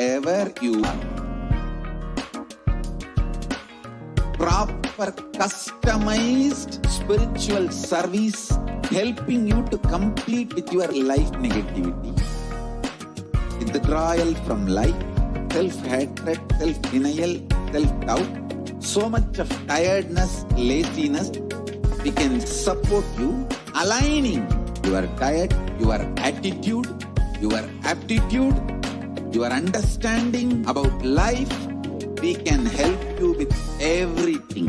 wherever you are. Proper customized spiritual service helping you to complete with your life negativity. Withdrawal from life, self-hatred, self-denial, self-doubt, so much of tiredness, laziness. We can support you aligning your diet, your attitude, your aptitude, your understanding about life. We can help you with everything.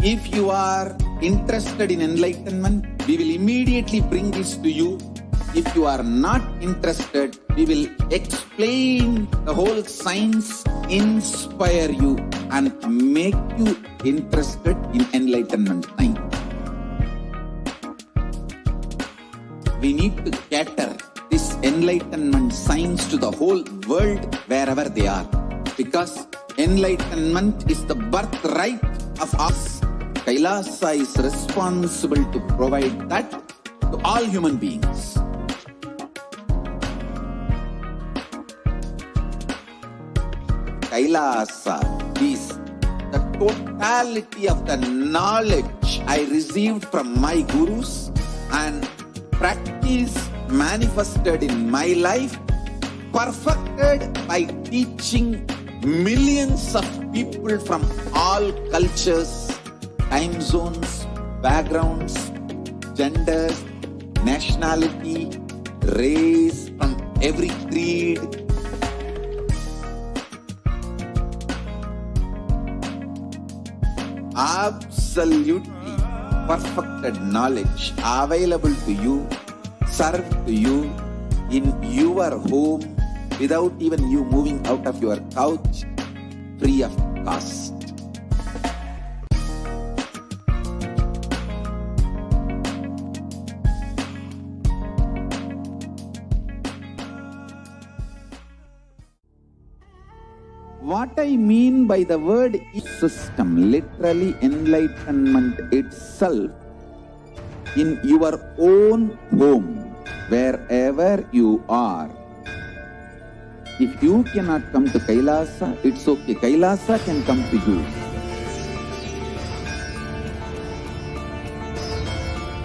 If you are interested in enlightenment, we will immediately bring this to you. If you are not interested, we will explain the whole science, inspire you and make you interested in enlightenment time. We need to cater this enlightenment science to the whole world wherever they are, because enlightenment is the birthright of us. Kailasa is responsible to provide that to all human beings. Kailasa is the totality of the knowledge I received from my gurus and practice manifested in my life, perfected by teaching millions of people from all cultures, time zones, backgrounds, genders, nationality, race, from every creed. Absolutely perfected knowledge available to you, served to you in your home without even you moving out of your couch, free of cost. What I mean by the word system, literally enlightenment itself, in your own home, wherever you are. If you cannot come to Kailasa, it's okay. Kailasa can come to you.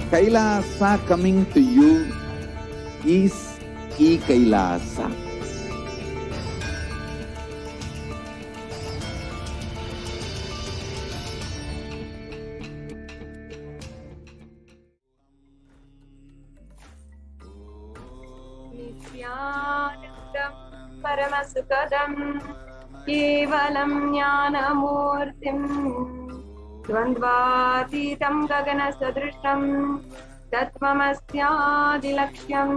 Kailasa coming to you is e-Kailasa. Nithyananda Paramashivoham Kevalam Jnanamurtim Dvandvatitam Gagana Sadrisham Tattvamasyadilaksham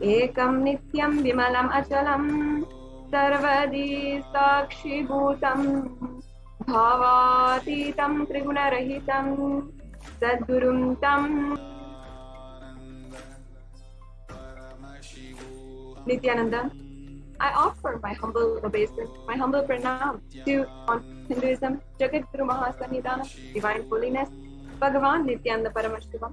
Ekam Nityam Vimalam Achalam Sarvadi Sakshibhutam Bhavatitam Trigunarahitam Sadgurum Tam Nithyananda, I offer my humble obeisance, my humble pranam to on Hinduism, Jagat Guru Mahasannidhana, Divine Holiness, Bhagavan Nithyananda Paramashivam.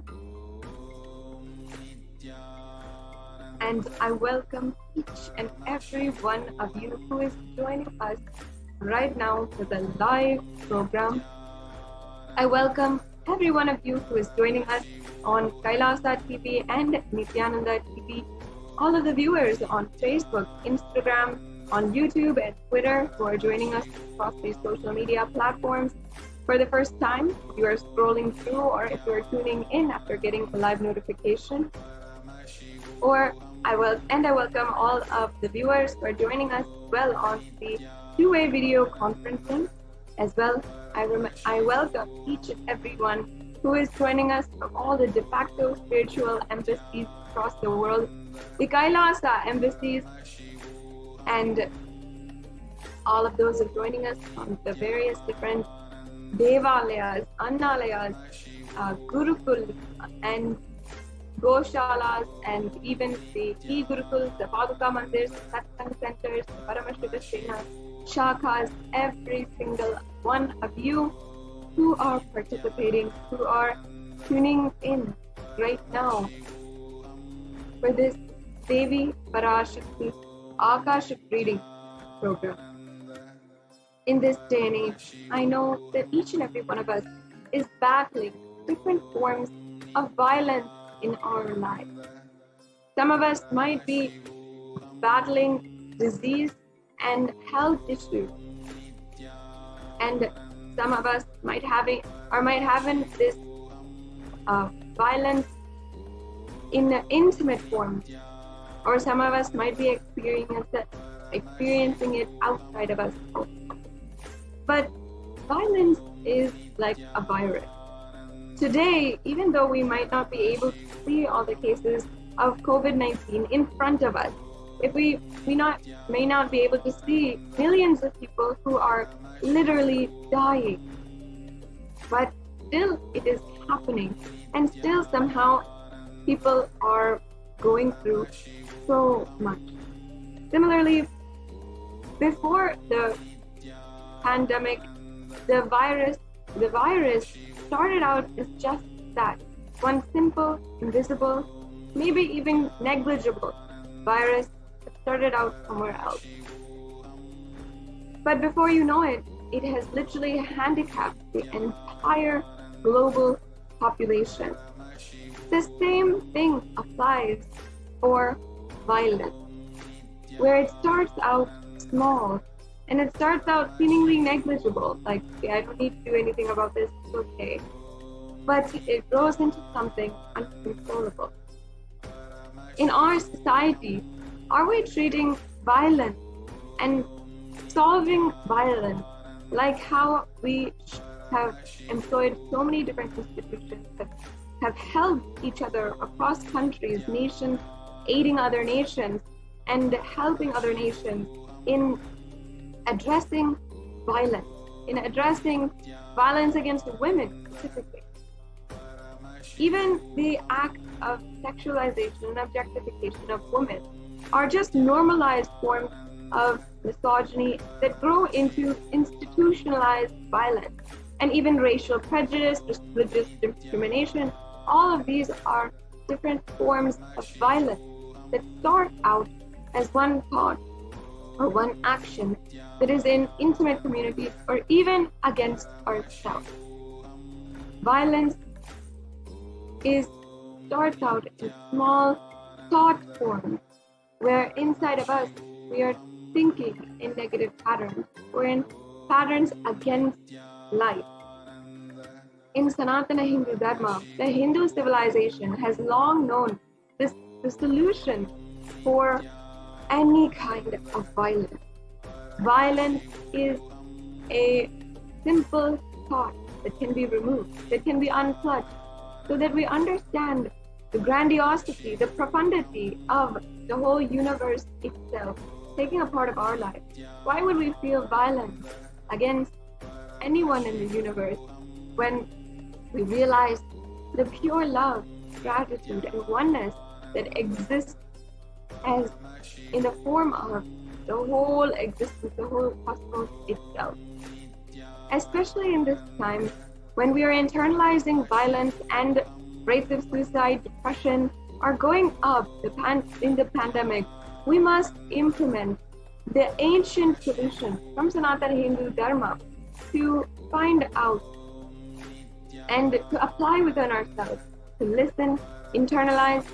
And I welcome each and every one of you who is joining us right now for the live program. I welcome every one of you who is joining us on Kailasa TV and Nithyananda TV. All of the viewers on Facebook, Instagram, on YouTube and Twitter who are joining us across these social media platforms for the first time. If you are scrolling through or if you are tuning in after getting a live notification. I welcome all of the viewers who are joining us well on the two-way video conferencing as well. I welcome each and everyone who is joining us from all the de facto spiritual embassies across the world, the Kailasa embassies, and all of those are joining us on the various different devalayas, annalayas, gurukul, and goshalas, and even the e-gurukuls, the Paduka mandirs, satsang centers, the Paramashivoham, shakas, every single one of you who are participating, who are tuning in right now for this Devi Parashakti Akashic reading program. In this day and age, I know that each and every one of us is battling different forms of violence in our lives. Some of us might be battling disease and health issues, and some of us might have this violence in the intimate form, or some of us might be experiencing it outside of us. But violence is like a virus. Today, even though we might not be able to see all the cases of COVID-19 in front of us, if we may not be able to see millions of people who are literally dying, but still it is happening, and still somehow people are going through so much. Similarly, before the pandemic, the virus started out as just that, one simple, invisible, maybe even negligible virus that started out somewhere else. But before you know it, it has literally handicapped the entire global population. The same thing applies for violence, where it starts out small and it starts out seemingly negligible, like, I don't need to do anything about this, it's okay. But it grows into something uncontrollable. In our society, are we treating violence and solving violence like how we have employed so many different institutions that have helped each other across countries, nations, aiding other nations and helping other nations in addressing violence, in addressing violence against women specifically? Even the act of sexualization and objectification of women are just normalized forms of misogyny that grow into institutionalized violence. And even racial prejudice, religious discrimination, all of these are different forms of violence that start out as one thought or one action that is in intimate communities or even against ourselves. Violence starts out in small thought forms, where inside of us we are thinking in negative patterns or in patterns against life. In Sanatana Hindu Dharma, the Hindu civilization has long known the solution for any kind of violence. Violence is a simple thought that can be removed, that can be unplugged, so that we understand the grandiosity, the profundity of the whole universe itself taking a part of our lives. Why would we feel violence against anyone in the universe when we realize the pure love, gratitude, and oneness that exists as in the form of the whole existence, the whole cosmos itself? Especially in this time when we are internalizing violence and rates of suicide, depression are going up in the pandemic, we must implement the ancient solution from Sanatana Hindu Dharma to find out and to apply within ourselves, to listen, internalize,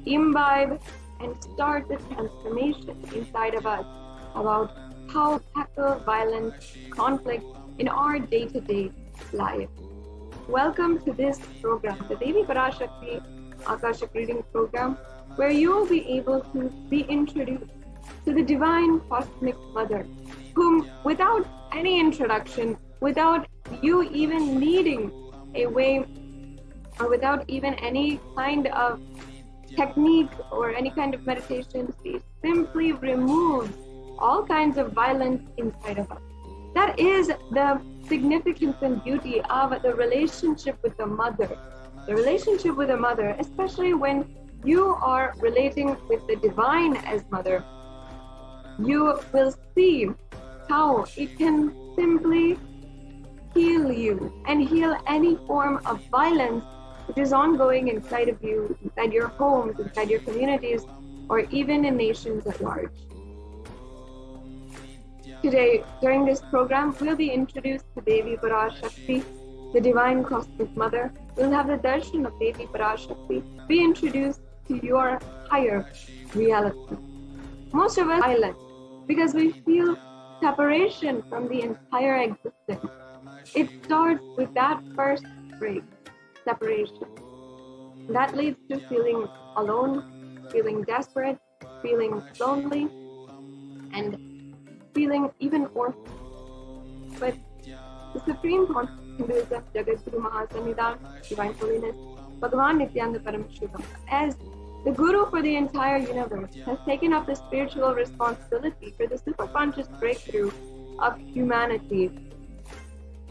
imbibe, and start the transformation inside of us about how to tackle violence, conflict in our day-to-day life. Welcome to this program, the Devi Parashakti Akashic reading program, where you will be able to be introduced to the divine cosmic mother, whom without any introduction, without you even needing a way, or without even any kind of technique or any kind of meditation, she simply removes all kinds of violence inside of us. That is the significance and beauty of the relationship with the mother. The relationship with the mother, especially when you are relating with the divine as mother, you will see how it can simply heal you and heal any form of violence which is ongoing inside of you, inside your homes, inside your communities, or even in nations at large. Today, during this program, we'll be introduced to Devi Parashakti, the Divine Cosmic Mother. We'll have the darshan of Devi Parashakti, be introduced to your higher reality. Most of us are silent because we feel separation from the entire existence. It starts with that first break, separation. That leads to feeling alone, feeling desperate, feeling lonely, and feeling even orphaned. But the Supreme Pontiff of Jagadguru Mahasannidhan, Divine Holiness, Bhagavan Nithyananda Paramashivam, as the Guru for the entire universe, has taken up the spiritual responsibility for the superconscious breakthrough of humanity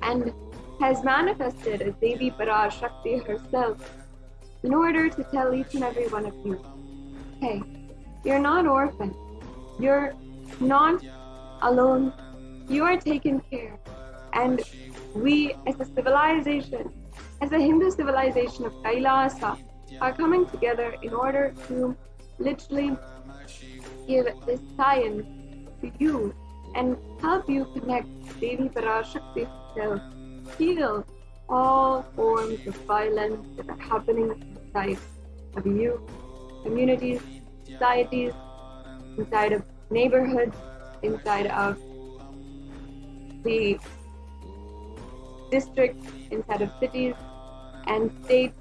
and has manifested as Devi Parashakti herself in order to tell each and every one of you, hey, you're not orphaned, you're not alone, you are taken care. And we as a civilization, as a Hindu civilization of Kailasa, are coming together in order to literally give this science to you and help you connect Devi Parashakti herself, heal all forms of violence that are happening inside of you, communities, societies, inside of neighborhoods, inside of the districts, inside of cities and states,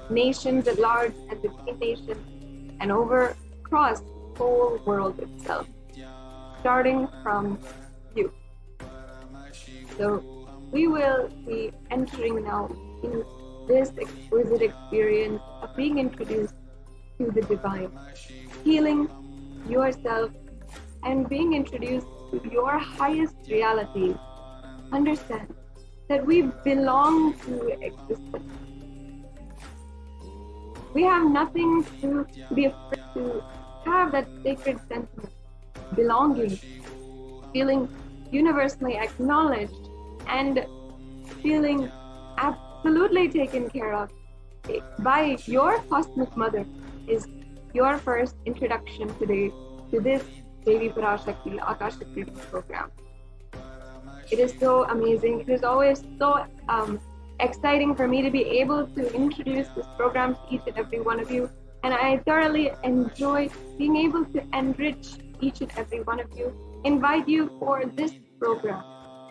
nations at large and between nations, and across the whole world itself, starting from you. So we will be entering now in this exquisite experience of being introduced to the divine, healing yourself and being introduced to your highest reality. Understand that we belong to existence. We have nothing to be afraid to have that sacred sentiment, belonging, feeling universally acknowledged, and feeling absolutely taken care of by your cosmic mother is your first introduction today to this Devi Parashakti Akashic reading program. It is so amazing. It is always so exciting for me to be able to introduce this program to each and every one of you. And I thoroughly enjoy being able to enrich each and every one of you, invite you for this program,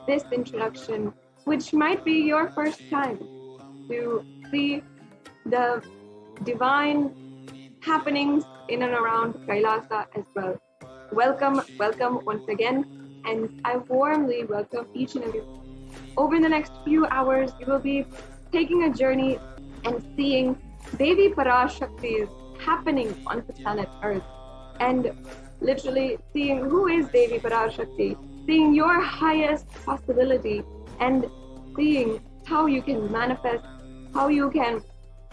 this introduction, which might be your first time to see the divine happenings in and around Kailasa as well. Welcome once again, and I warmly welcome each and every one. Over the next few hours, you will be taking a journey and seeing Devi Parashakti happening on the planet Earth, and literally seeing who is Devi Parashakti, seeing your highest possibility, and seeing how you can manifest, how you can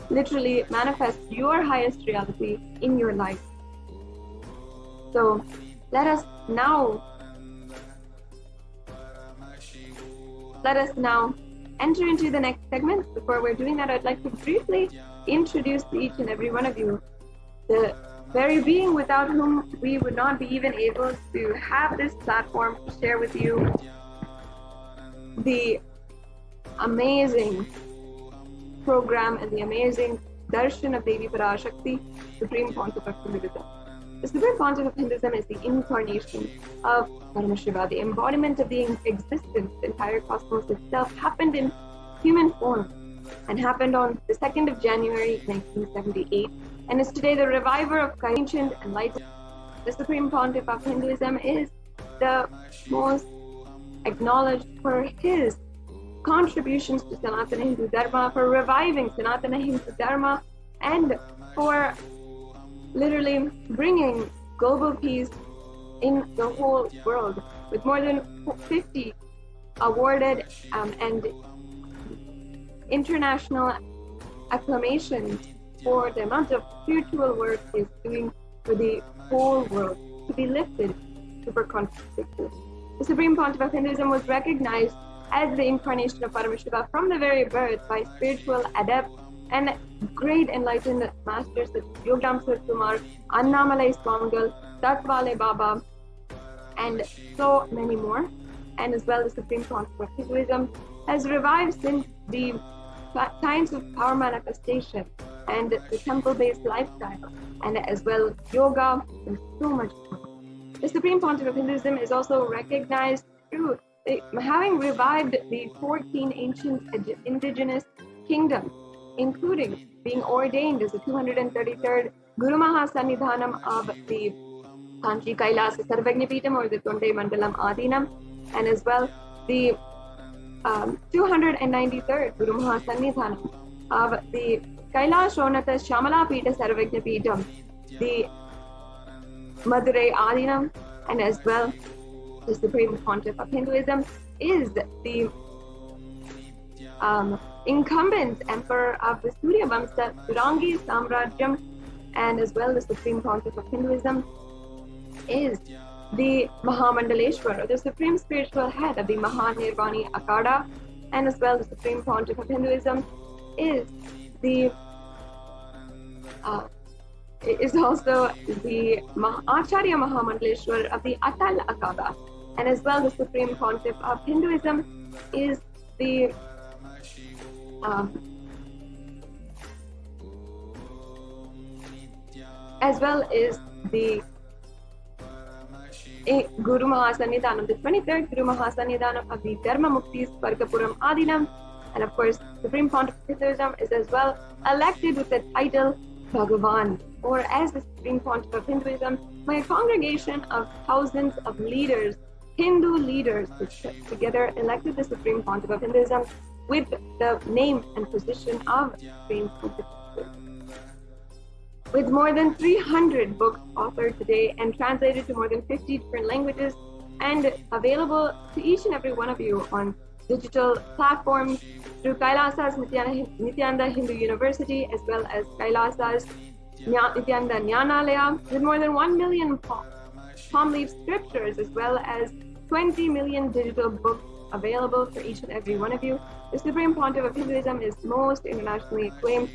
literally manifest your highest reality in your life. So let us now enter into the next segment. Before we're doing that, I'd like to briefly introduce to each and every one of you the very being without whom we would not be even able to have this platform to share with you the amazing program and the amazing darshan of Devi Parashakti, Supreme Pontiff of Hinduism. The Supreme Pontiff of Hinduism is the incarnation of Paramashiva, the embodiment of the existence. The entire cosmos itself happened in human form and happened on the 2nd of January 1978, and is today the reviver of ancient enlightenment. The Supreme Pontiff of Hinduism is the most acknowledged for his contributions to Sanatana Hindu Dharma, for reviving Sanatana Hindu Dharma, and for literally bringing global peace in the whole world, with more than 50 awarded and international acclamations for the amount of spiritual work he is doing for the whole world to be lifted super consciously. The Supreme Pontiff of Hinduism was recognized as the incarnation of Paramashiva from the very birth by spiritual adepts and great enlightened masters such as Yogdam Sir Kumar, Annamalai Swamigal, Tatvale Baba, and so many more. And as well, the Supreme Pontiff of Hinduism has revived since the times of power manifestation and the temple-based lifestyle, and as well yoga and so much more. The Supreme Pontiff of Hinduism is also recognized through having revived the 14 ancient indigenous kingdoms, including being ordained as the 233rd Guru Mahasannidhanam of the Kanchi Kailasa Sarvagnapitam or the Tonde Mandalam Adinam, and as well the 293rd Guru Mahasannidhanam of the Kailashonata Shamala Pita Sarvagnapitam, the Madurai Adinam, and as well the Supreme Pontiff of Hinduism is the incumbent emperor of the Surya Vamsa Turangi Samrajyam, and as well the Supreme Pontiff of Hinduism is the Mahamandaleshwar, or the Supreme Spiritual Head of the Mahanirvani Akada, and as well the Supreme Pontiff of Hinduism is the is also the Acharya Mahamandaleshwar of the Atal Akada, and as well the Supreme Pontiff of Hinduism is the as well is the Guru Mahasannidhanam, the 23rd Guru Mahasannidhanam of the Dharma Muktis Vargapuram Adinam, and of course Supreme Pontiff of Hinduism is as well elected with the title Bhagavan, or as the Supreme Pontiff of Hinduism by a congregation of thousands of leaders, Hindu leaders, which together elected the Supreme Pontiff of Hinduism with the name and position of Supreme Pontiff. With more than 300 books authored today and translated to more than 50 different languages and available to each and every one of you on digital platforms through Kailasa's Nithyananda Hindu University, as well as Kailasa's Nithyananda Jnanalaya, with more than 1 million palm leaf scriptures, as well as 20 million digital books available for each and every one of you. The Supreme Pontiff of Hinduism is most internationally acclaimed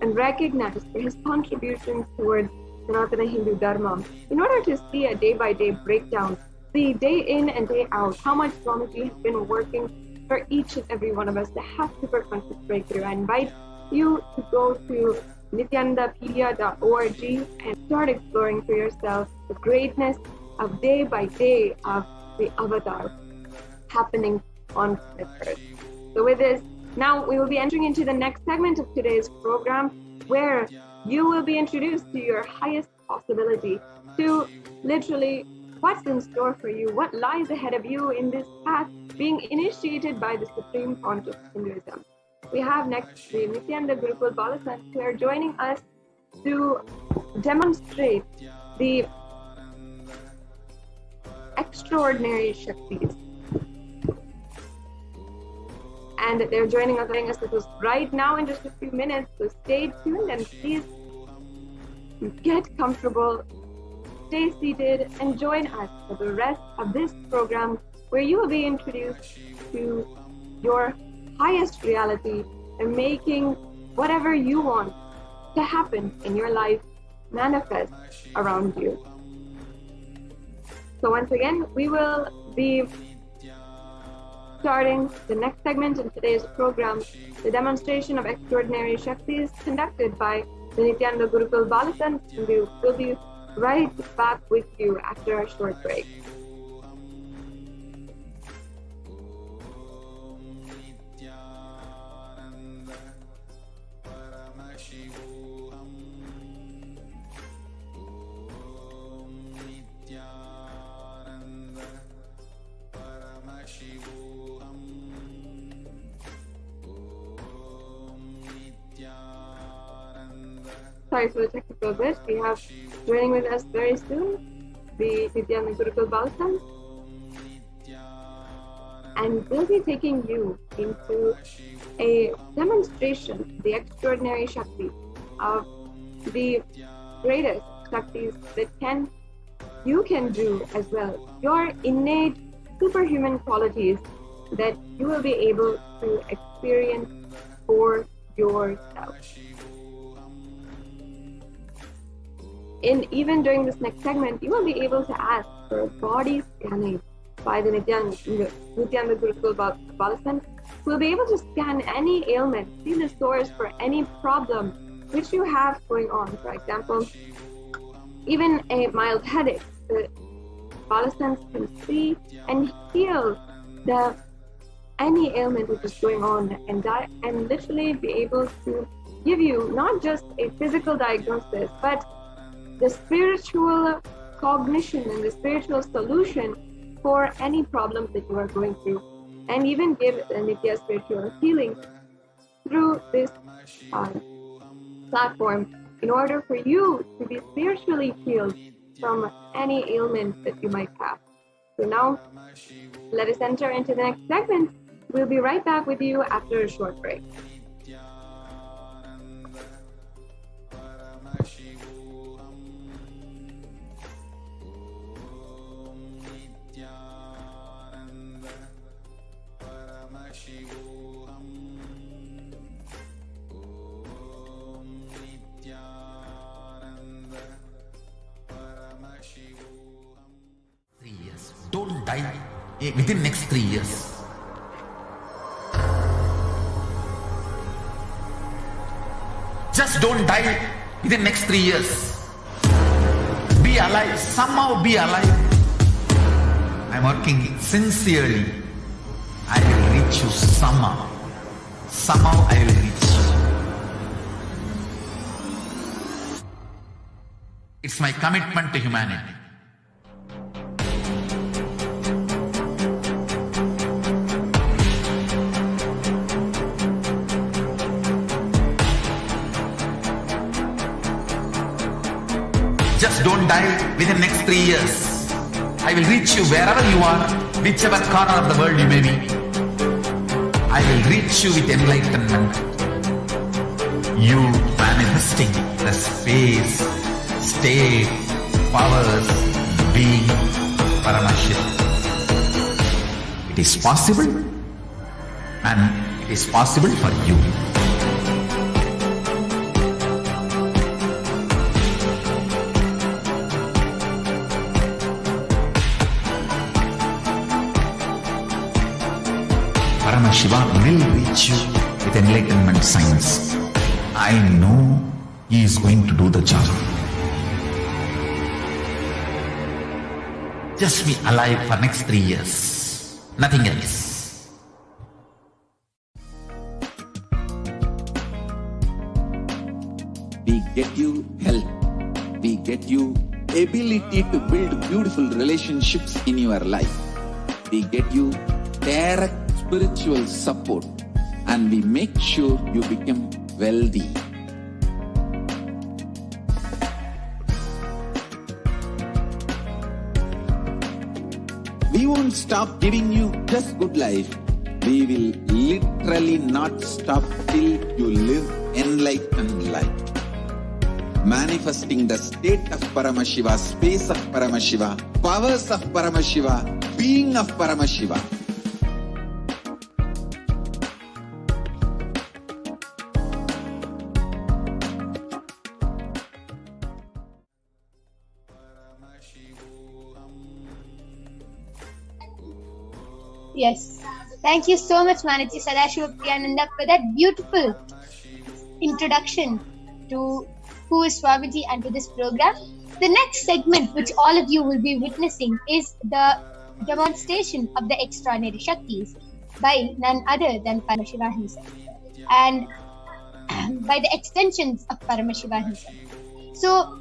and recognized for his contributions towards Sanatana Hindu Dharma. In order to see a day-by-day breakdown, the day in and day out, how much Swamiji has been working for each and every one of us to have super conscious breakthrough, I invite you to go to nityanandapedia.org and start exploring for yourself the greatness of day by day of the avatar happening on this earth. So with this, now we will be entering into the next segment of today's program, where you will be introduced to your highest possibility, to literally what's in store for you, what lies ahead of you in this path being initiated by the Supreme Pontiff of Hinduism. We have next the Nithyananda Gurukul Balasant, who are joining us to demonstrate the extraordinary Shaktis. And they're joining us with us right now in just a few minutes, so stay tuned and please get comfortable, stay seated, and join us for the rest of this program, where you will be introduced to your highest reality and making whatever you want to happen in your life manifest around you. So once again, we will be starting the next segment in today's program, the demonstration of extraordinary Shaktis conducted by the Nithyananda Gurukul Balasant, and we will be right back with you after a short break. Sorry for the technical glitch. We have joining with us very soon the Nithyananda Gurukul Balasant, and we'll be taking you into a demonstration of the extraordinary Shakti, of the greatest Shaktis that you can do as well. Your innate superhuman qualities that you will be able to experience for yourself. Even during this next segment, you will be able to ask for body scanning by the Nithyananda Gurukul Balasant, who will be able to scan any ailment, see the source for any problem which you have going on. For example, even a mild headache, the Balasants can see and heal any ailment which is going on, and literally be able to give you not just a physical diagnosis, but the spiritual cognition and the spiritual solution for any problems that you are going through, and even give Nithya spiritual healing through this platform in order for you to be spiritually healed from any ailment that you might have. So now, let us enter into the next segment. We'll be right back with you after a short break. Don't die within next 3 years. Just don't die within next 3 years. Be alive, somehow be alive. I'm working sincerely. I will reach you somehow. Somehow I will reach you. It's my commitment to humanity. Just don't die within next 3 years. I will reach you wherever you are, whichever corner of the world you may be. I will reach you with enlightenment. You manifesting the space, state, powers, being Paramashivoham. It is possible, and it is possible for you. Paramashivoham will reach you with enlightenment science. I know he is going to do the job. Just be alive for next 3 years. Nothing else. We get you health. We get you ability to build beautiful relationships in your life. We get you direct spiritual support, and we make sure you become wealthy. We won't stop giving you just good life. We will literally not stop till you live enlightened life. Manifesting the state of Paramashiva, space of Paramashiva, powers of Paramashiva, being of Paramashiva. Yes. Thank you so much, Manaji Sadashiva for that beautiful introduction to who is Swamiji and to this program. The next segment, which all of you will be witnessing, is the demonstration of the extraordinary Shaktis by none other than Paramashiva himself, and by the extensions of Paramashiva himself. So,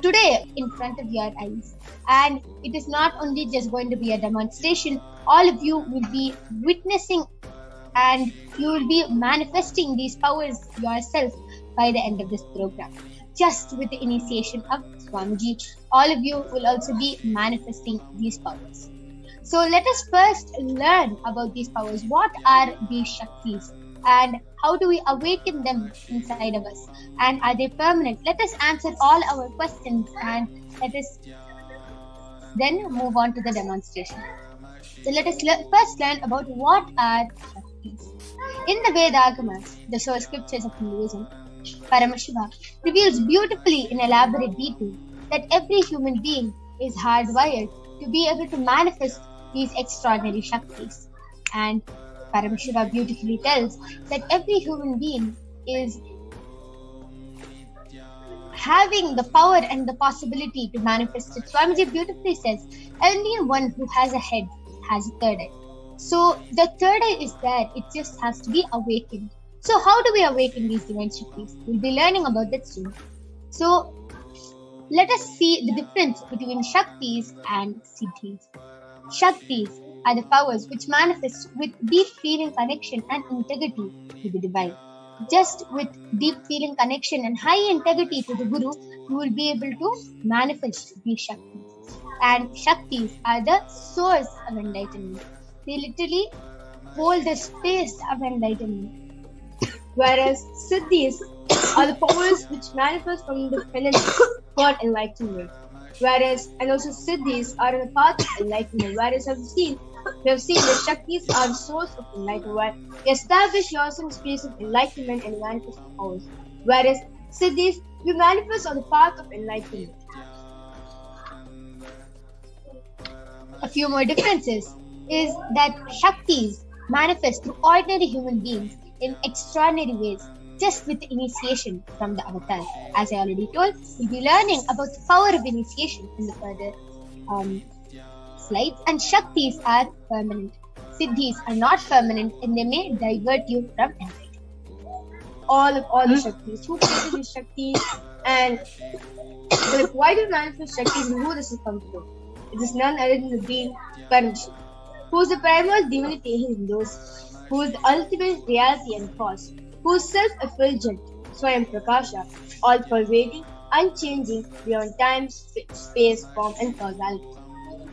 today, in front of your eyes, and it is not only just going to be a demonstration, all of you will be witnessing and you will be manifesting these powers yourself by the end of this program. Just with the initiation of Swamiji, all of you will also be manifesting these powers. So let us first learn about these powers. What are these Shaktis and how do we awaken them inside of us? And are they permanent? Let us answer all our questions and let us then move on to the demonstration. So let us first learn about what are Shaktis. In the Veda-agamas, the source scriptures of Hinduism, Paramashiva reveals beautifully in elaborate detail that every human being is hardwired to be able to manifest these extraordinary Shaktis. And Paramashiva beautifully tells that every human being is having the power and the possibility to manifest it. Swamiji beautifully says, only one who has a head has a third eye. So the third eye is there, it just has to be awakened. So how do we awaken these divine Shaktis? We'll be learning about that soon. So let us see the difference between Shaktis and Siddhis. Shaktis are the powers which manifest with deep feeling connection and integrity to the divine. Just with deep feeling connection and high integrity to the Guru, you will be able to manifest these Shaktis. And Shaktis are the source of enlightenment. They literally hold the space of enlightenment. Whereas Siddhis are the powers which manifest from the penance for enlightenment. And also Siddhis are in the path of enlightenment. Whereas we have seen that Shaktis are the source of enlightenment, where you establish yourself in the space of enlightenment and manifest the powers. Whereas Siddhis, you manifest on the path of enlightenment. A few more differences is that Shaktis manifest through ordinary human beings in extraordinary ways, just with initiation from the avatar. As I already told, we'll be learning about the power of initiation in the further slides. And Shaktis are permanent. Siddhis are not permanent and they may divert you from enlightenment. All the Shaktis. Who created these Shaktis? And why do you manifest Shaktis and who does it come from? It is none other than the being Paramashiva, who is the primal divinity in Hindus, who is the ultimate reality and cause, who is self-effulgent, Swayam Prakasha, all-pervading, unchanging, beyond time, space, form, and causality.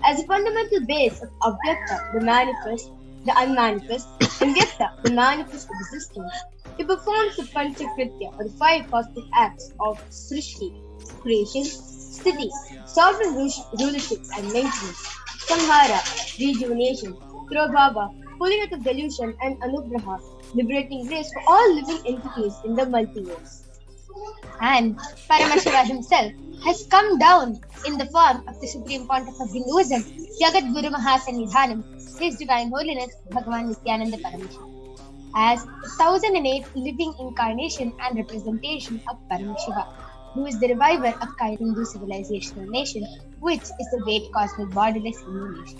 As a fundamental base of Avyakta, the manifest, the unmanifest, and Vyakta, the manifest existence, he performs the Panchakritya, or the 5 cosmic acts of Srishti, creation, Sthiti, sovereign rulership and maintenance, Samhara, rejuvenation, Prabhava, pulling out of delusion, and Anugraha, liberating grace for all living entities in the multiverse. And Paramashiva himself has come down in the form of the Supreme Pontiff of Hinduism, Jagat Guru Mahasannidhanam, His Divine Holiness Bhagavan Nithyananda Paramashivam, as the 1008 living incarnation and representation of Paramashiva, who is the reviver of Hindu civilizational nation, which is the great cosmic borderless Hindu nation.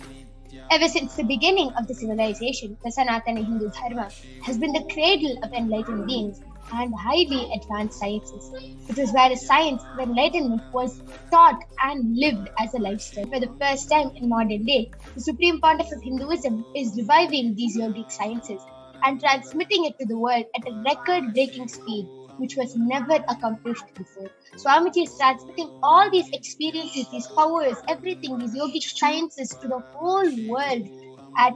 Ever since the beginning of the civilization, the Sanatana Hindu Dharma has been the cradle of enlightened beings and highly advanced sciences. It was where science of enlightenment was taught and lived as a lifestyle. For the first time in modern day, the Supreme Pontiff of Hinduism is reviving these yogic sciences and transmitting it to the world at a record-breaking speed, which was never accomplished before. Swamiji is transmitting all these experiences, these powers, everything, these yogic sciences to the whole world at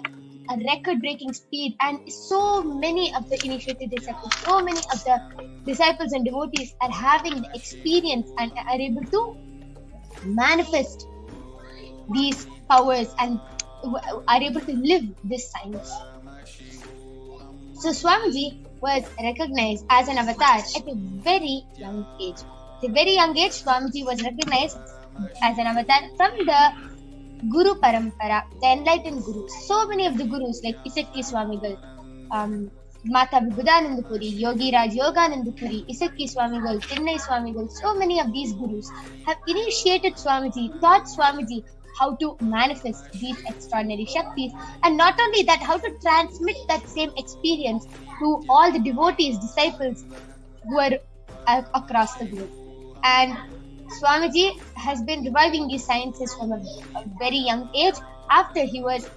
a record-breaking speed, and so many of the initiated disciples, so many of the disciples and devotees are having the experience and are able to manifest these powers and are able to live this science. So Swamiji was recognized as an avatar at a very young age. At a very young age, Swamiji was recognized as an avatar from the Guru Parampara, the enlightened Gurus. So many of the Gurus like Isakki Swamigal, Mata Vibhudananda Puri, Yogi Raj Yogananda Puri, Isakki Swamigal, Tinnai Swamigal, so many of these Gurus have initiated Swamiji, taught Swamiji how to manifest these extraordinary Shaktis, and not only that, how to transmit that same experience to all the devotees, disciples who are across the globe. And Swamiji has been reviving these sciences from a very young age after he was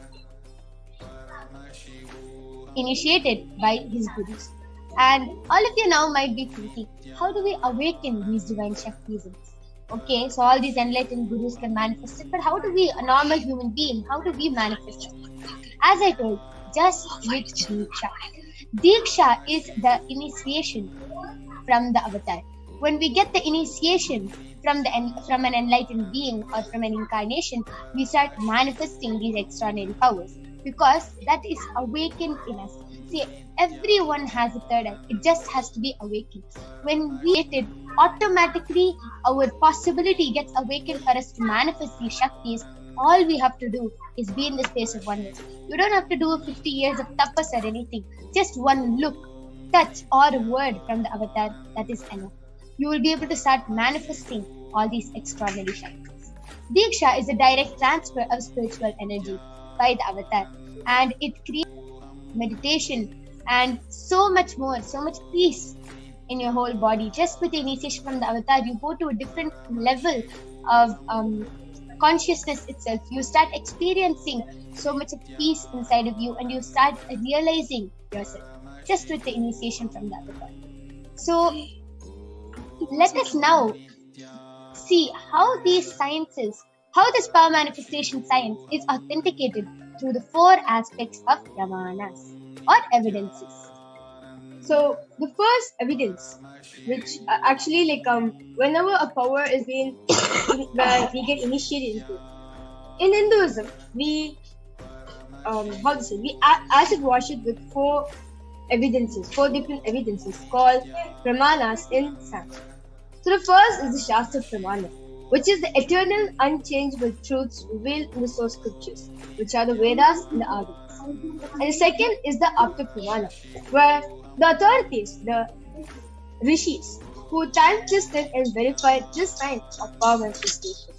initiated by his gurus. And all of you now might be thinking, how do we awaken these divine Shaktis? Okay, so all these enlightened gurus can manifest it, but how do we, a normal human being, how do we manifest it? As I told, just with Diksha. Diksha is the initiation from the avatar. When we get the initiation from an enlightened being or from an incarnation, we start manifesting these extraordinary powers. because that is awakened in us. See, everyone has a third eye. It just has to be awakened. When we get it, automatically our possibility gets awakened for us to manifest these Shaktis. All we have to do is be in the space of oneness. You don't have to do 50 years of tapas or anything. Just one look, touch, or a word from the avatar, that is enough. You will be able to start manifesting all these extraordinary Shaktis. Diksha is a direct transfer of spiritual energy by the avatar, and it creates meditation and so much more, so much peace in your whole body. Just with the initiation from the avatar, you go to a different level of consciousness itself. You start experiencing so much of peace inside of you, and you start realizing yourself just with the initiation from the avatar. So let us now see how these sciences, how this power manifestation science is authenticated through the 4 aspects of Pramanas or evidences. So the first evidence, which actually whenever a power is being where we get initiated into, in Hinduism we we acid wash it with 4 different evidences called Pramanas in Sanskrit. So the first is the Shastra Pramana, which is the eternal, unchangeable truths revealed in the source scriptures, which are the Vedas and the Agamas. And the second is the Apta Pramana, where the authorities, the rishis, who time-tested and verified this science of power manifestation.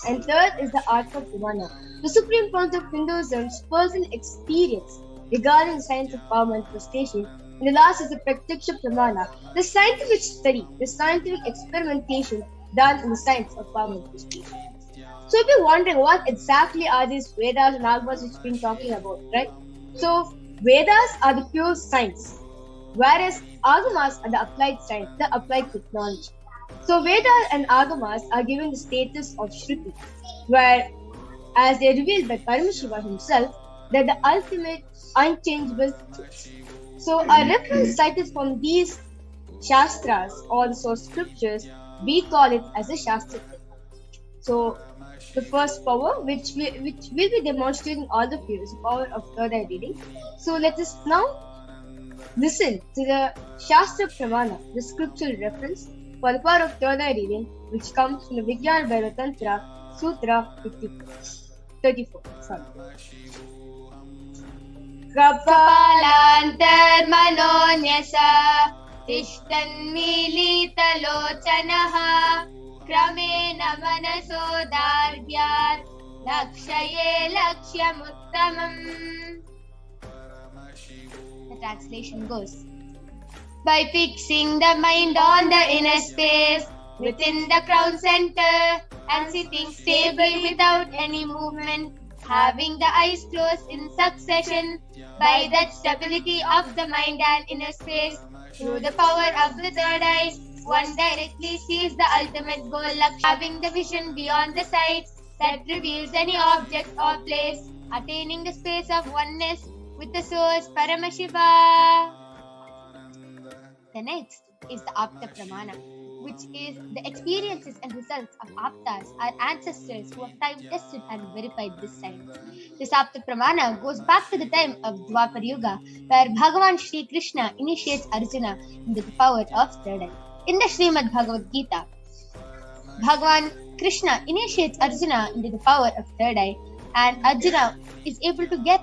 And third is the Atma Pramana, the supreme point of Hinduism's personal experience regarding the science of power manifestation. And the last is the Pratyaksha Pramana, the scientific study, the scientific experimentation done in the science of power manifestation. So if you're wondering what exactly are these Vedas and Agamas which we've been talking about, right? So Vedas are the pure science, whereas Agamas are the applied science, the applied technology. So Vedas and Agamas are given the status of Shruti, where, as they are revealed by Paramashivoham himself, they're the ultimate unchangeable truths. So a reference cited from these Shastras or the source scriptures, we call it as a Shastra. So the first power, which we'll be demonstrating all of you, is the power of third eye reading. So let us now listen to the Shastra Pramana, the scriptural reference for the power of third eye reading, which comes from the Vijnana Bhairava Tantra, Sutra 34. Kapalantarmanonyasa Tishtanmilitalochanaha Kramena manasodargyat Lakshaye lakshyamuttamam. The translation goes: by fixing the mind on the inner space within the crown center and sitting stable without any movement, having the eyes closed in succession, by that stability of the mind and inner space, through the power of the third eye, one directly sees the ultimate goal, having the vision beyond the sight that reveals any object or place, attaining the space of oneness with the source Paramashiva. The next is the Apta Pramana, which is the experiences and results of Aptas, our ancestors who have time-tested and verified this science. This Apta Pramana goes back to the time of Dwapar Yuga, where Bhagavan Shri Krishna initiates Arjuna into the power of third eye. In the Srimad Bhagavad Gita, Bhagavan Krishna initiates Arjuna into the power of third eye, and Arjuna is able to get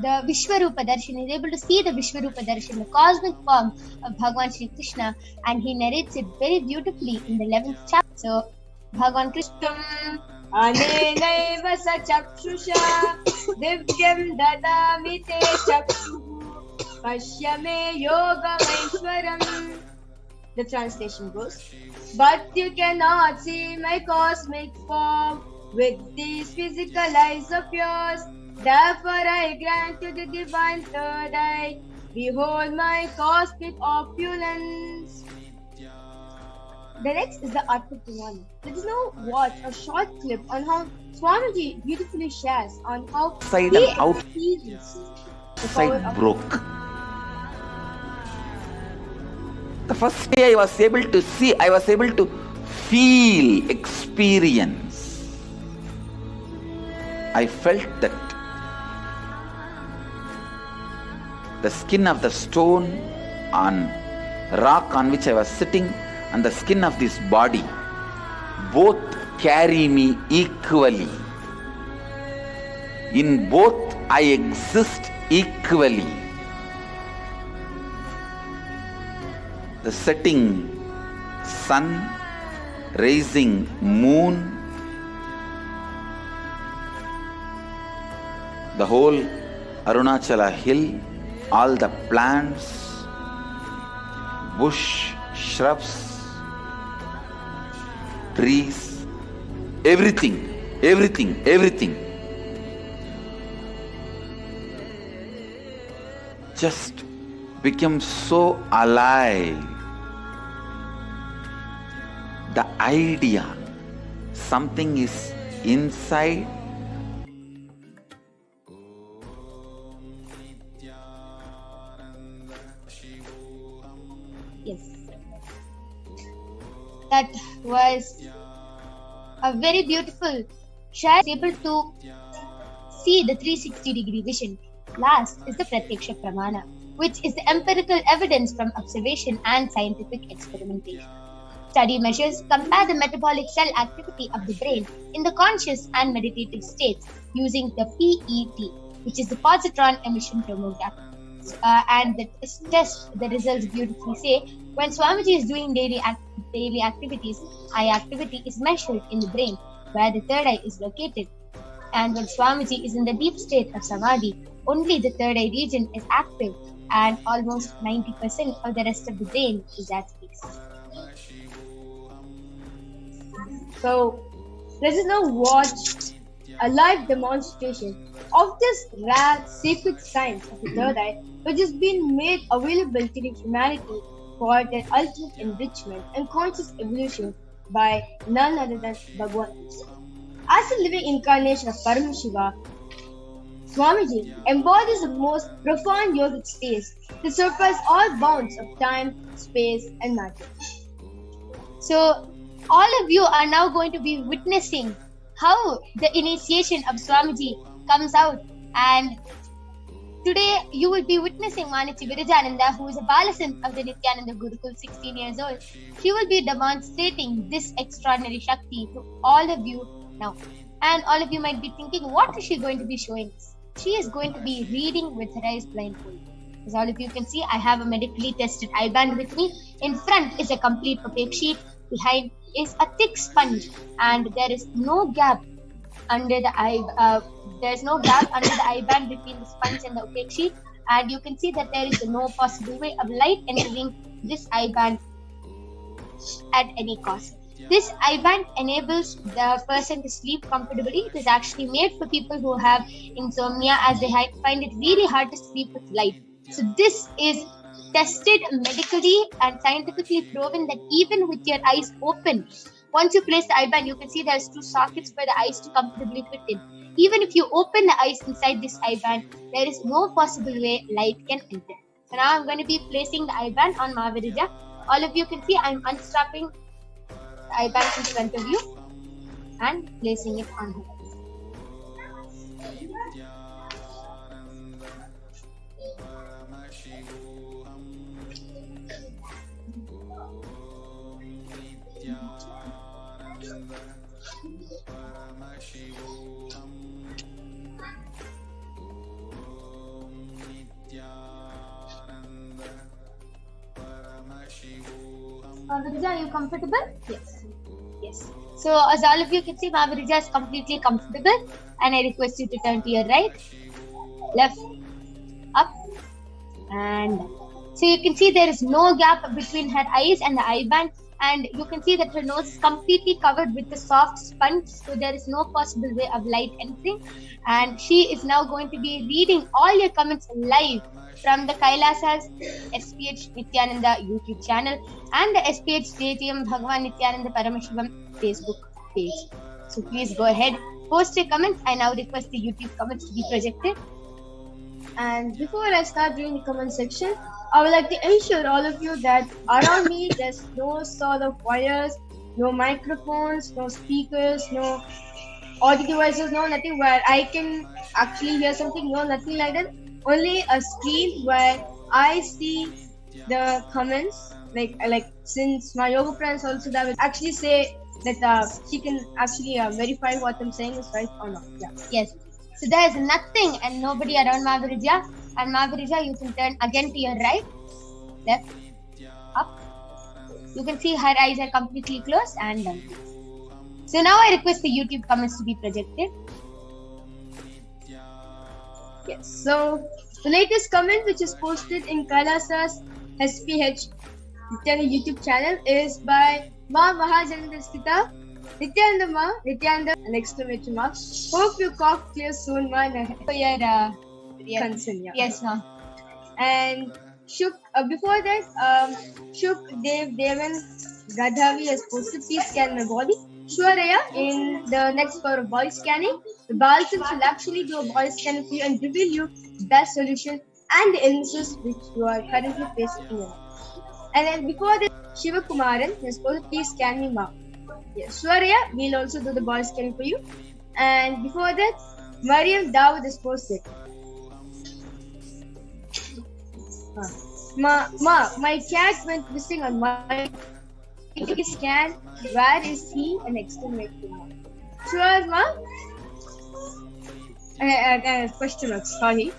the Vishwarupa Darshan, is able to see the Vishwarupa Darshan, the cosmic form of Bhagavan Shri Krishna, and he narrates it very beautifully in the 11th chapter. So, Bhagavan Krishna Anenaiva sa chakshusha divyam dadami te chakshuhu pashyame yoga maishwaram. The translation goes: but you cannot see my cosmic form with these physical eyes of yours. Therefore I grant you the divine third eye. Behold my cosmic opulence. The next is the Atma Pramana. Let us now watch a short clip on how Swamiji beautifully shares on how Side he and out. experiences the power Side of broke. The first day I was able to see, I was able to feel, experience. I felt that the skin of the stone on rock on which I was sitting and the skin of this body both carry me equally. In both I exist equally. The setting sun, rising moon, the whole Arunachala hill, all the plants, bush, shrubs, trees, everything just become so alive. The idea, something is inside, Yes. That was a very beautiful share, able to see the 360-degree vision. Last is the Pratyaksha Pramana, which is the empirical evidence from observation and scientific experimentation. Study measures compare the metabolic cell activity of the brain in the conscious and meditative states using the PET, which is the positron emission tomography. And the test, the results beautifully say, when Swamiji is doing daily activities, eye activity is measured in the brain, where the third eye is located. And when Swamiji is in the deep state of Samadhi, only the third eye region is active, and almost 90% of the rest of the brain is at peace. So, let us now watch a live demonstration of this rare sacred science of the third eye, which has been made available to the humanity for their ultimate enrichment and conscious evolution by none other than Bhagavan himself. As a living incarnation of Paramashiva, Swamiji embodies the most profound yogic states that surpass all bounds of time, space, and matter. So, all of you are now going to be witnessing how the initiation of Swamiji comes out, and today you will be witnessing Manichi Virajananda, who is a Balasan of the Nithyananda Gurukul, 16 years old. She will be demonstrating this extraordinary Shakti to all of you now. And all of you might be thinking, what is she going to be showing us? She is going to be reading with her eyes blindfolded. As all of you can see, I have a medically tested eye band with me. In front is a complete opaque sheet. Behind is a thick sponge, and there is no gap under the eye. There's no gap under the eye band between the sponge and the opaque sheet, and you can see that there is no possible way of light entering this eye band at any cost. This eye band enables the person to sleep comfortably. It is actually made for people who have insomnia, as they find it really hard to sleep with light. So this is tested medically and scientifically proven that even with your eyes open, once you place the eye band, you can see there's two sockets for the eyes to comfortably fit in. Even if you open the eyes inside this eye band, there is no possible way light can enter. So now I'm going to be placing the eye band on Mahavirija. All of you can see I'm unstrapping the eye band in front of you and placing it on her eyes. Mahavirija, are you comfortable? Yes. Yes. So as all of you can see, Mahavirija is completely comfortable, and I request you to turn to your right, left, up, and so you can see there is no gap between her eyes and the eye band, and you can see that her nose is completely covered with the soft sponge, so there is no possible way of light entering. And she is now going to be reading all your comments live from the Kailasa's HDH Nithyananda YouTube channel and the SPH JTM Bhagavan Nithyananda Paramashivam Facebook page. So please go ahead, post your comments. I now request the YouTube comments to be projected. And before I start doing the comment section, I would like to ensure all of you that around me there's no sort of wires, no microphones, no speakers, no audio devices, no nothing where I can actually hear something, no nothing like that. only a screen where I see the comments. Like since my yoga friends also that will actually say that she can actually verify what I'm saying is right or not. Yeah. Yes. So there is nothing and nobody around Mahavirija. And Mahavirija, you can turn again to your right, left, up. You can see her eyes are completely closed and down. So now I request the YouTube comments to be projected. Yes. So the latest comment which is posted in Kailasa's HDH Nithyananda YouTube channel is by Ma Mahajanandastita Nithyananda Ma Nithyananda an exclamation mark. Hope your cough clears soon, ma. For your Concern, yeah. Yes, ma'am. And Shuk before that, Shuk Devan Gadhavi has posted, please scan my body. Shwaraya, in the next part of body scanning, the Balsams will actually do a body scanning for you and reveal you the best solution and the illnesses which you are currently facing in your life. And then before that, Shiva Kumaran has posted, please scan me, ma. Yes, Shwaraya, we'll also do the body scanning for you. And before that, Mariam Dawood has posted. My cat went missing on my scan. Where is he? An exclamation mark. Sure, ma. Question mark. Sorry.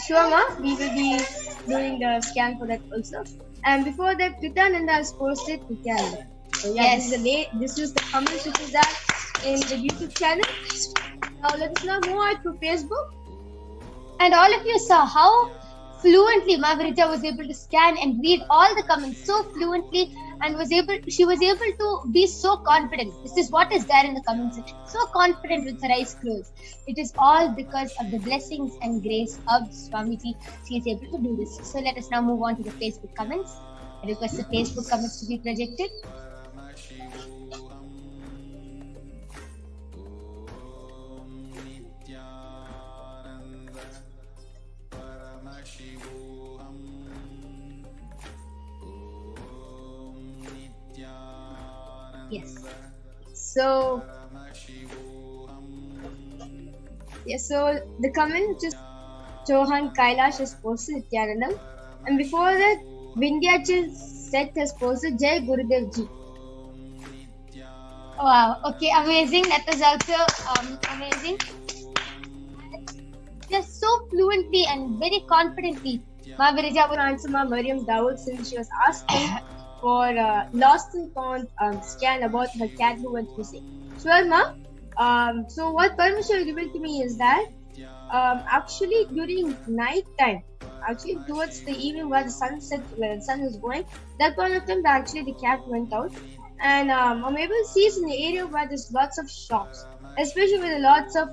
Sure, ma. We will be doing the scan for that also. And before that, Nithyananda has posted Nithyananda. So yeah, Yes. This is the comments which is there in the YouTube channel. Now let us now move on to Facebook. And all of you saw how fluently Mahavirija was able to scan and read all the comments so fluently, and she was able to be so confident. This is what is there in the comment section. So confident with her eyes closed. It is all because of the blessings and grace of Swamiji. She is able to do this. So let us now move on to the Facebook comments. I request the Facebook comments to be projected. Yes. So the comment just Johan Kailash has posted Nithyanandam, and before that Vindhyachal Seth has posted Jai Gurudev Ji. Wow. Okay. Amazing. That was also amazing. Just so fluently and very confidently, Mahavirija would answer Ma Mariam Dawood since she was asking for lost and found scan about her cat who went missing. Sure, ma. So what Parmashivoham revealed to me is that actually during night time, actually towards the evening where the sun set, where the sun is going, that point of time actually the cat went out, and I'm able to see it's in the area where there's lots of shops, especially with lots of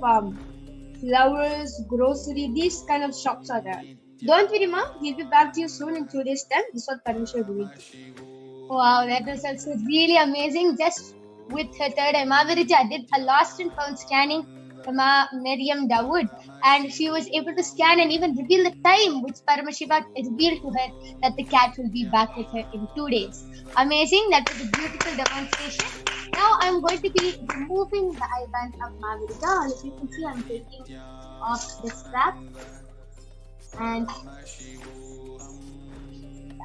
flowers, grocery, these kind of shops are there. Don't worry, ma. We'll be back to you soon in 2 days' time. This is what Parmashivoham revealed. Wow, that was also really amazing. Just with her third eye, Mahavirija did a lost and found scanning from Mariam Dawood, and she was able to scan and even reveal the time which Paramashiva revealed to her that the cat will be back with her in 2 days. Amazing. That was a beautiful demonstration. Now I'm going to be removing the eye band of Mahavirija. As you can see, I'm taking off the strap, and the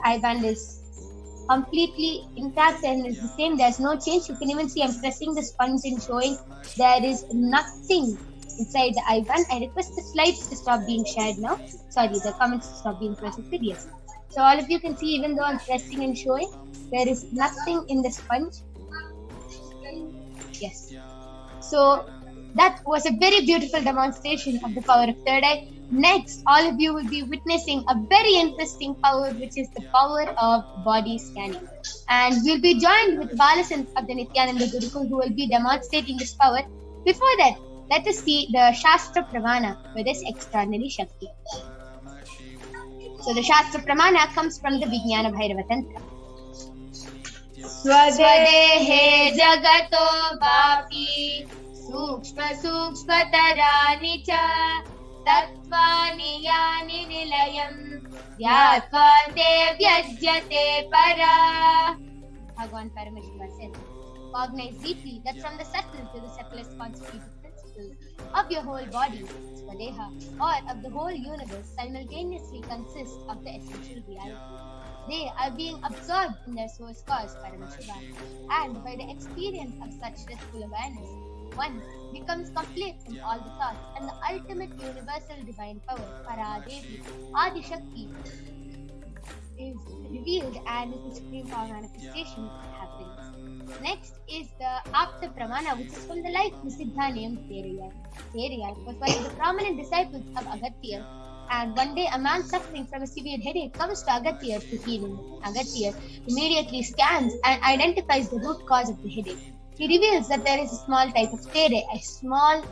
eye band is completely intact and is the same. There's no change. You can even see I'm pressing the sponge and showing there is nothing inside the eye band. I request the slides to stop being shared now. Sorry, the comments to stop being projected. Yes. So all of you can see, even though I'm pressing and showing, there is nothing in the sponge. Yes. So that was a very beautiful demonstration of the power of third eye. Next, all of you will be witnessing a very interesting power, which is the power of body scanning. And we'll be joined with Balasant of the Nithyananda Gurukul, who will be demonstrating this power. Before that, let us see the Shastra Pramana for this extraordinary Shakti. So the Shastra Pramana comes from the Vijnana Bhairava Tantra. Swadehe jagato vapi sukshma sukshma tarani cha Tattvani yani nilayam Yatva te vyajyate para. Bhagavan Paramashiva said, cognize deeply that from the subtle to the subtlest constitutive principle, of your whole body, Swadeha, or of the whole universe simultaneously consist of the essential reality. They are being absorbed in their source cause, Paramashiva, and by the experience of such restful awareness, one becomes complete in all the thoughts, and the ultimate universal divine power, Paradevi, Adi Shakti, is revealed and the supreme power manifestation happens. Next is the Apta Pramana, which is from the life Siddha named Teriyar. Teriyar was one of the prominent disciples of Agatya, and one day a man suffering from a severe headache comes to Agatya to heal him. Agatya immediately scans and identifies the root cause of the headache. He reveals that there is a small type of tere, a small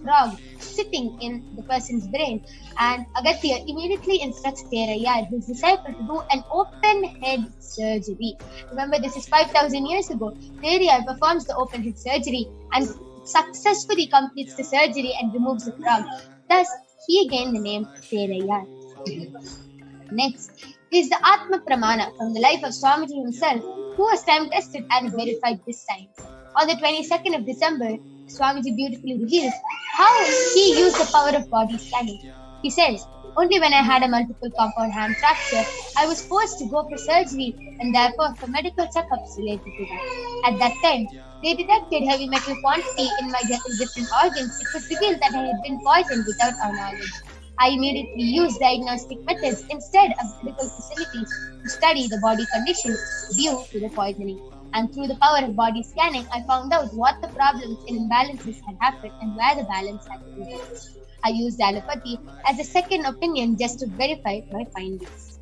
frog sitting in the person's brain, and Agatya immediately instructs Terayar, his disciple, to do an open head surgery. Remember, this is 5,000 years ago. Terayar performs the open head surgery and successfully completes the surgery and removes the frog. Thus, he gained the name Terayar. Next is the Atma Pramana from the life of Swamiji himself, who was time tested and verified this science. On the 22nd of December, Swamiji beautifully reveals how he used the power of body scanning. He says, only when I had a multiple compound hand fracture, I was forced to go for surgery and therefore for medical checkups related to that. At that time, they detected heavy metal quantity in my different organs. It was revealed that I had been poisoned without our knowledge. I immediately used diagnostic methods instead of medical facilities to study the body condition due to the poisoning. And through the power of body scanning, I found out what the problems and imbalances had happened and where the balance had to be reached. I used allopathy as a second opinion just to verify my findings.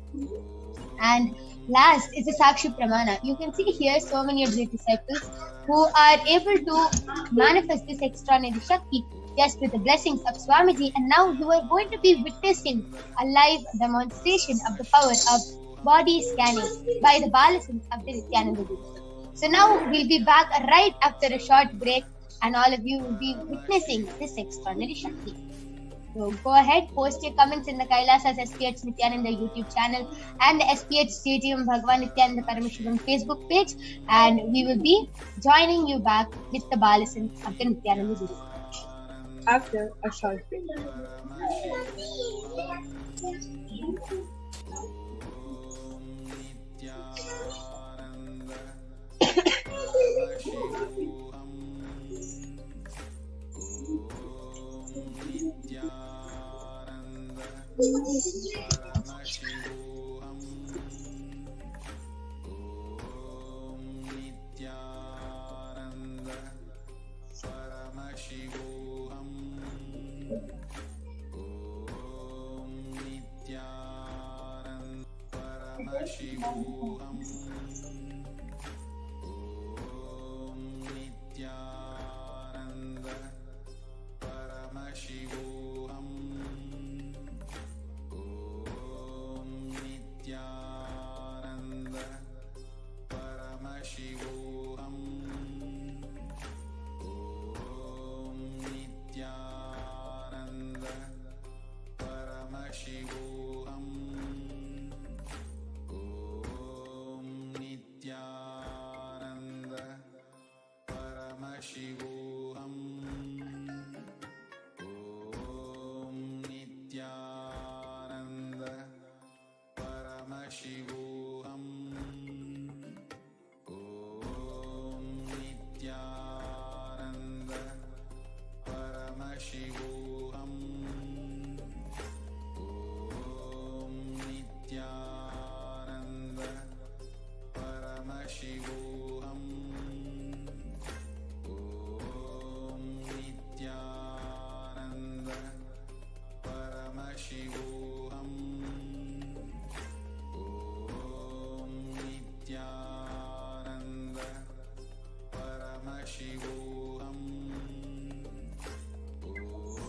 And last is the Sakshi Pramana. You can see here so many of the disciples who are able to manifest this extraordinary Shakti just with the blessings of Swamiji, and now you are going to be witnessing a live demonstration of the power of body scanning by the Balasins of the Nithyananda Guru. So now we'll be back right after a short break, and all of you will be witnessing this extraordinary Shakti. So go ahead, post your comments in the Kailasa's HDH Nithyananda YouTube channel and the HDH Stadium Bhagwan Nithyananda Paramashivam Facebook page, and we will be joining you back with the Balasins of the Nithyananda Guru after a short break.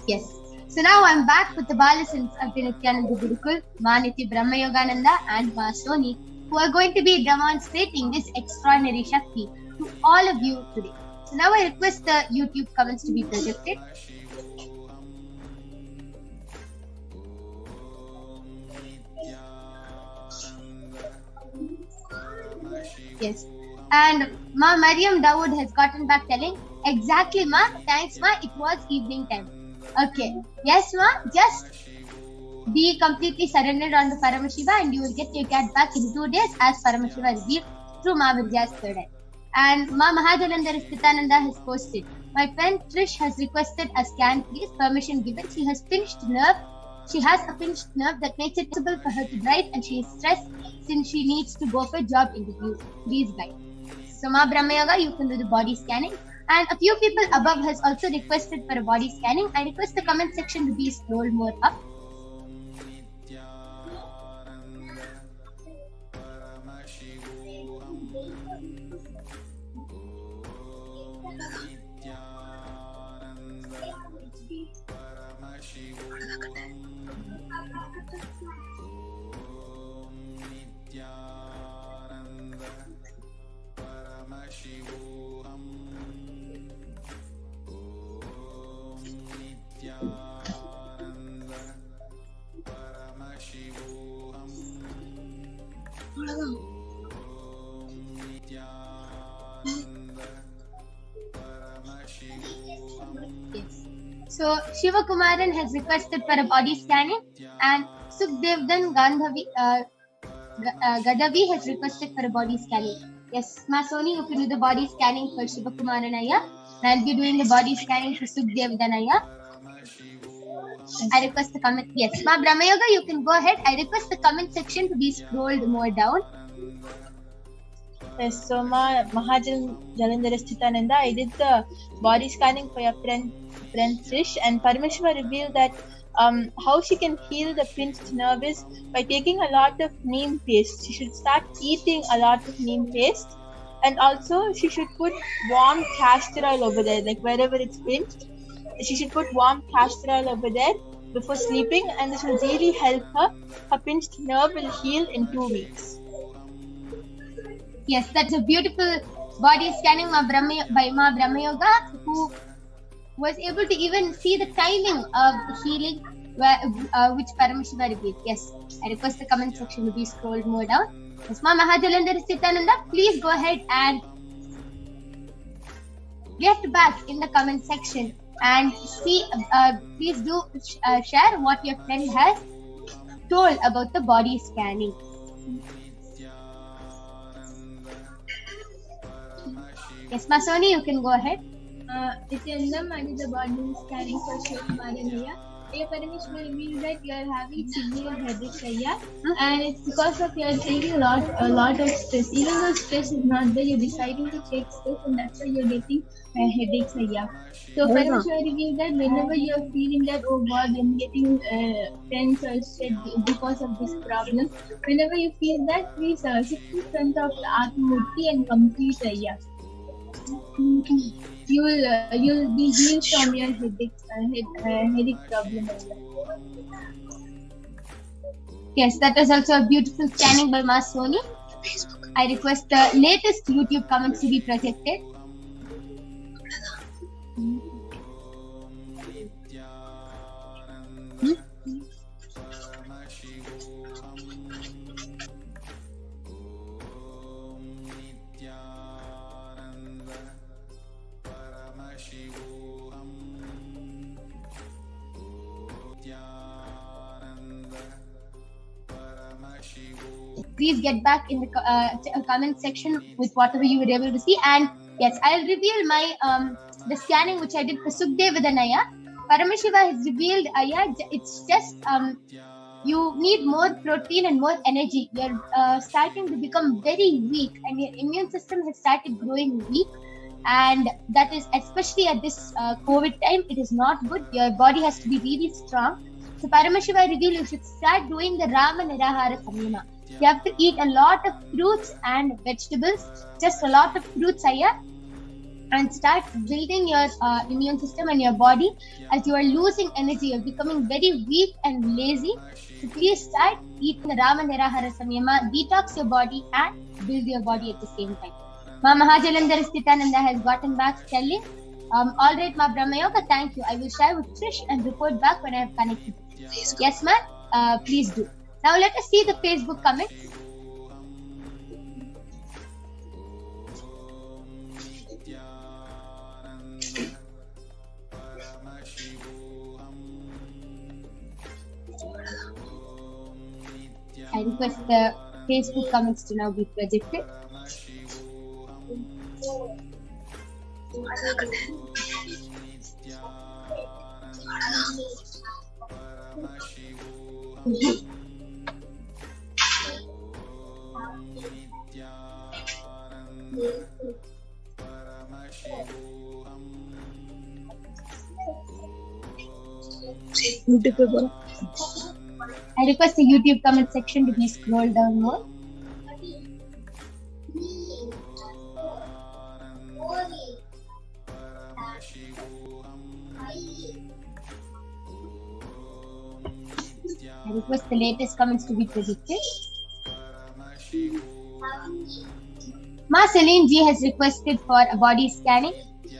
Yes. So now I'm back with the Balasins of the Nithyananda Gurukul, Ma Nitya Brahma Yogananda and Ma Soni, who are going to be demonstrating this extraordinary Shakti to all of you today. So now I request the YouTube comments to be projected. Yes. And Ma Mariam Dawood has gotten back telling, exactly Ma, thanks Ma, it was evening time. Okay. Yes, ma. Just be completely surrendered on the Paramashiva and you will get your cat back in 2 days as Paramashiva revealed through Ma Vidya's third eye. And Ma Mahajalandhar Nithyananda has posted, my friend Trish has requested a scan, please. Permission given. She has pinched nerve. She has a pinched nerve that makes it possible for her to drive and she is stressed since she needs to go for job interviews. Please guide. So Ma Brahmayoga, you can do the body scanning. And a few people above has also requested for a body scanning. I request the comment section to be scrolled more up. So Shiva Kumaran has requested for a body scanning and Sukhdevdan Gadavi has requested for a body scanning. Yes, Ma Soni, you can do the body scanning for Shiva Kumaran Ayya. And I'll be doing the body scanning for Sukhdevdan Ayya. I request the comment. Yes, Ma Brahmayoga, you can go ahead. I request the comment section to be scrolled more down. Yes, so Mahajan Jalandhar Nithyananda, I did the body scanning for your friend Trish, and Paramashiva revealed that how she can heal the pinched nerve is by taking a lot of neem paste. She should start eating a lot of neem paste, and also she should put warm castor oil over there, like wherever it's pinched. She should put warm castor oil over there before sleeping, and this will really help her. Her pinched nerve will heal in 2 weeks. Yes, that's a beautiful body scanning by Ma Brahmayoga, who was able to even see the timing of the healing which Paramashiva revealed. Yes, I request the comment section to be scrolled more down. Yes, Ma Mahajalandhar Nithyananda, please go ahead and get back in the comment section and see. Please do share what your friend has told about the body scanning. Yes, Masoni, you can go ahead. Nithyanandam, I did the body scanning for Shivakumaran Ayya. Paramashiva revealed that you are having severe headaches, Ayya, and it's because of you are taking a lot of stress. Even though stress is not there, you're deciding to take stress, and that's why you're getting headaches, Ayya. So Paramashiva revealed that whenever you're feeling that, oh God, I'm getting tense or stressed because of this problem, whenever you feel that, please sit in front of the Atmamurti and complete, Ayya. You'll be healed from your headache problem. Yes, that was also a beautiful scanning by Ma Soni. I request the latest YouTube comments to be projected. Please get back in the comment section with whatever you were able to see. And yes, I'll reveal my the scanning which I did for Sukhdevdan Ayya. Paramashiva has revealed Ayya. It's just you need more protein and more energy. You're starting to become very weak, and your immune system has started growing weak. And that is especially at this COVID time. It is not good. Your body has to be really strong. So Paramashiva revealed you should start doing the Rama Nirahara Samyama. You have to eat a lot of fruits and vegetables, just a lot of fruits, Ayya, and start building your immune system and your body. As you are losing energy, you're becoming very weak and lazy. So please start eating the Rama Nirahara Samyama, detox your body and build your body at the same time. Ma Mahajalandhar Nithyananda has gotten back telling, all right, Ma Brahmayoga, thank you. I will share with Trish and report back when I have connected. Yes, ma'am. Please do. Now let us see the Facebook comments. I request the Facebook comments to now be projected. I request the YouTube comment section to be scrolled down more. I request the latest comments to be projected. Ma Celine G has requested for a body scanning.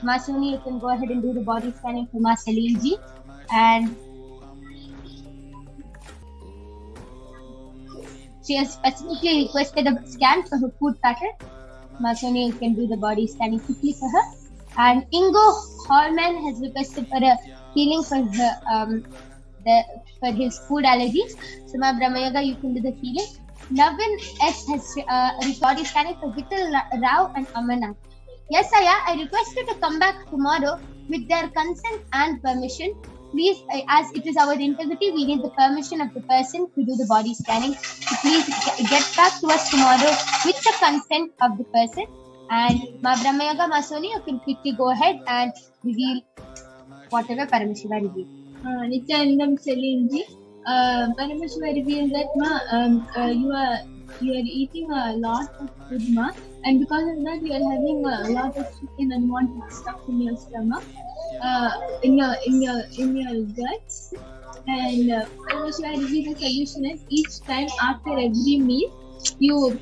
Ma Suni, you can go ahead and do the body scanning for Ma Celine G. And she has specifically requested a scan for her food pattern. Ma Suni, you can do the body scanning quickly for her. And Ingo Hallman has requested for a healing for her for his food allergies. So Ma Brahmayoga, you can do the healing. Navin S has body scanning for Vital Rao and Amana. Yes, Aya, I request you to come back tomorrow with their consent and permission. Please, as it is our integrity, we need the permission of the person to do the body scanning. So please get back to us tomorrow with the consent of the person. And Ma Brahmayoga, Ma Soni, you can quickly go ahead and reveal whatever Paramashiva revealed. Nithyananda Paramashivam, Paramashiva revealed that you are eating a lot of food, ma, and because of that you are having a lot of chicken and unwanted stuff in your stomach, in your guts. And Paramashiva revealed the solution is each time after every meal you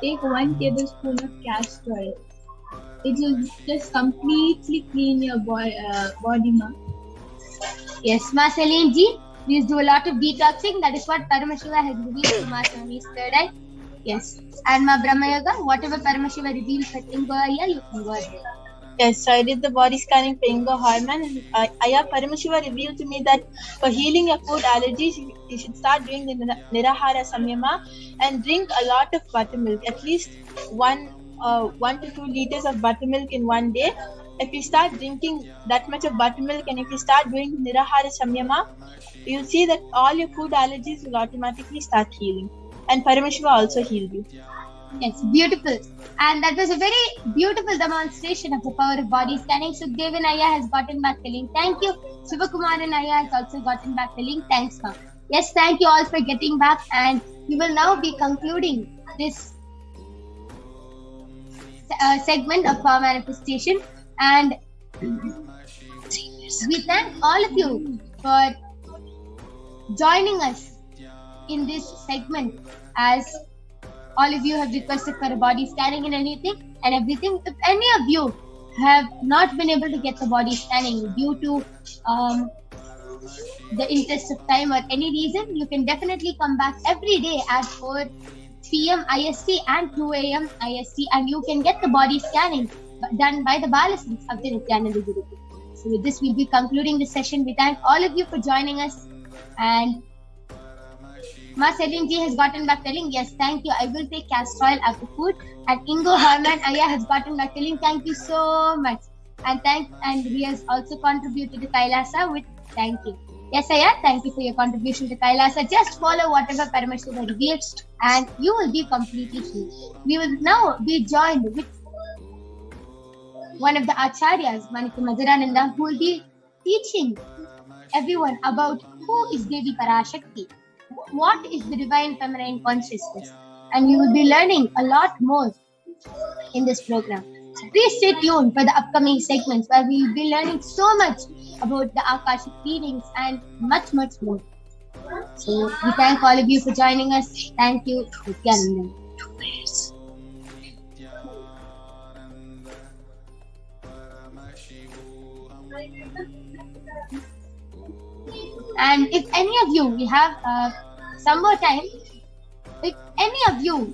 take 1 tablespoon of castor oil. It will just completely clean your body, ma. Yes, Ma Celine Ji, please do a lot of detoxing. That is what Paramashiva has revealed to Ma Swami's third eye. Yes. And Ma Brahmayoga, whatever Paramashiva revealed for Ingo Aya, you can go ahead. Yes, so I did the body scanning for Ingo Harman. Aya, Paramashiva revealed to me that for healing your food allergies, you should start doing the Nirahara Samyama and drink a lot of buttermilk, at least 1 to 2 liters of buttermilk in one day. If you start drinking that much of buttermilk and if you start doing Nirahara Samyama, you'll see that all your food allergies will automatically start healing. And Paramashiva also healed you. Yes, beautiful. And that was a very beautiful demonstration of the power of body scanning. Sukhdevan Aya has gotten back the link. Thank you. Shivakumaran Aya has also gotten back the link. Thanks, ma'am. Yes, thank you all for getting back. And we will now be concluding this segment of power manifestation. And we thank all of you for joining us in this segment, as all of you have requested for a body scanning and everything. If any of you have not been able to get the body scanning due to the interest of time or any reason, you can definitely come back every day at 4 p.m. IST and 2 a.m. IST, and you can get the body scanning done by the Balasins of the Nithyananda Gurukul. So with this, we'll be concluding the session. We thank all of you for joining us. And Ma Celine Ji has gotten back telling, yes, thank you. I will take castor oil after food. And Ingo Harman Aya has gotten back telling, thank you so much. And he has also contributed to Kailasa with thank you. Yes, Aya, thank you for your contribution to Kailasa. Just follow whatever Paramashiva reveals and you will be completely healed. We will now be joined with one of the Acharyas, Maniki Madhurananda, who will be teaching everyone about who is Devi Parashakti, what is the divine feminine consciousness, and you will be learning a lot more in this program. So please stay tuned for the upcoming segments where we will be learning so much about the Akashic readings and much, much more. So we thank all of you for joining us. Thank you, Nithyananda. And if any of you, we have some more time, if any of you